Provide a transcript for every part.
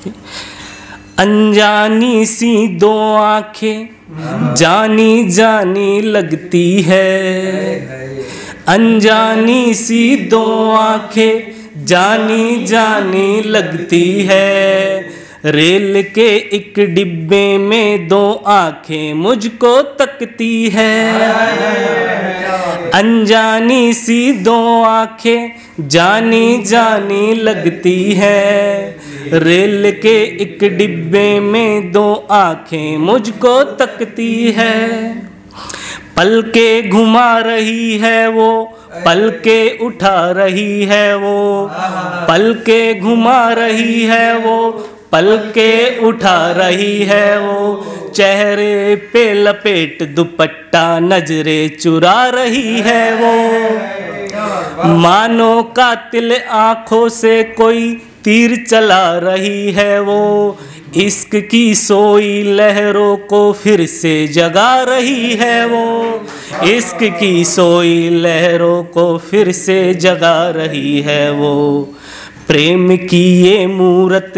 Okay. अनजानी सी दो आंखें जानी जानी लगती है, अनजानी सी दो आंखें जानी जानी लगती है। रेल के एक डिब्बे में दो आंखें मुझको तकती है, अनजानी सी दो आंखें जानी जानी लगती है। रेल के एक डिब्बे में दो आंखें मुझको तकती है। पलके घुमा रही है वो, पलके उठा रही है वो, पलके घुमा रही है वो, पलके उठा रही है वो। चेहरे पे लपेट दुपट्टा नजरें चुरा रही है वो। मानो कातिल आंखों से कोई तीर चला रही है वो। इश्क की सोई लहरों को फिर से जगा रही है वो, इश्क की सोई लहरों को फिर से जगा रही है वो। प्रेम की ये मूरत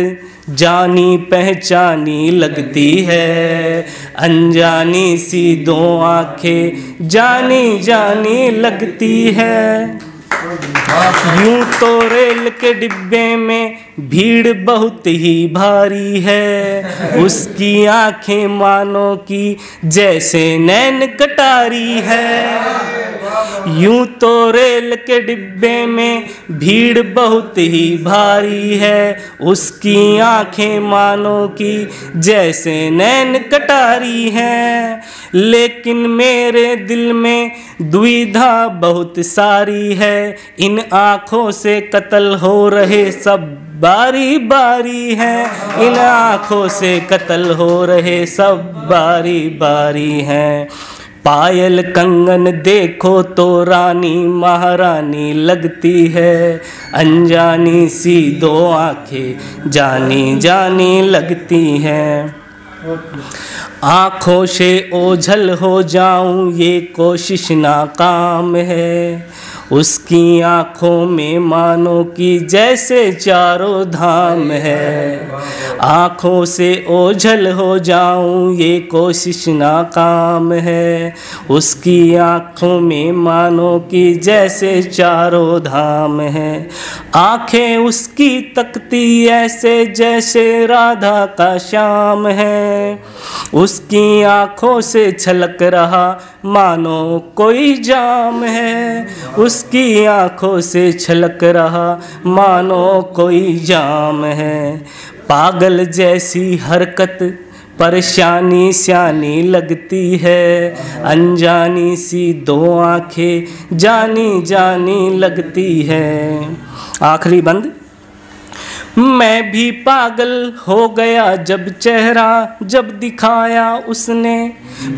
जानी पहचानी लगती है, अनजानी सी दो आंखें जानी जानी लगती है। यूं तो रेल के डिब्बे में भीड़ बहुत ही भारी है, उसकी आंखें मानो की जैसे नैन कटारी है। यूं तो रेल के डिब्बे में भीड़ बहुत ही भारी है, उसकी आंखें मानो की जैसे नैन कटारी है। लेकिन मेरे दिल में दुविधा बहुत सारी है, इन आँखों से कत्ल हो रहे सब बारी बारी है, इन आँखों से कत्ल हो रहे सब बारी बारी हैं। पायल कंगन देखो तो रानी महारानी लगती है, अनजानी सी दो आंखें जानी जानी लगती हैं। आँखों से ओझल हो जाऊं ये कोशिश नाकाम है, उसकी आँखों में मानो कि जैसे चारों धाम है। आँखों से ओझल हो जाऊं ये कोशिश नाकाम है, उसकी आँखों में मानो कि जैसे चारों धाम है। आँखें उसकी तकती ऐसे जैसे राधा का श्याम है, उसकी आँखों से छलक रहा मानो कोई जाम है, उसकी आँखों से छलक रहा मानो कोई जाम है। पागल जैसी हरकत परेशानी स्यानी लगती है, अनजानी सी दो आंखें जानी जानी लगती है। आखिरी बंद। मैं भी पागल हो गया जब चेहरा जब दिखाया उसने,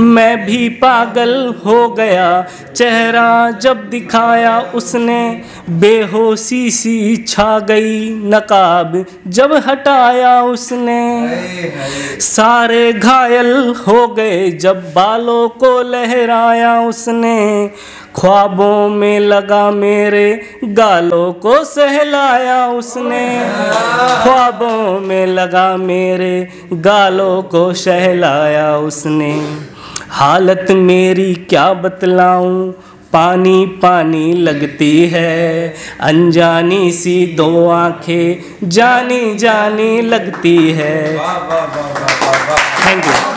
मैं भी पागल हो गया चेहरा जब दिखाया उसने। बेहोशी सी छा गई नकाब जब हटाया उसने, सारे घायल हो गए जब बालों को लहराया उसने। ख्वाबों में लगा मेरे गालों को सहलाया उसने, ख्वाबों में लगा मेरे गालों को सहलाया उसने। हालत मेरी क्या बतलाऊं पानी पानी लगती है, अनजानी सी दो आंखें जानी जानी लगती है। Thank you.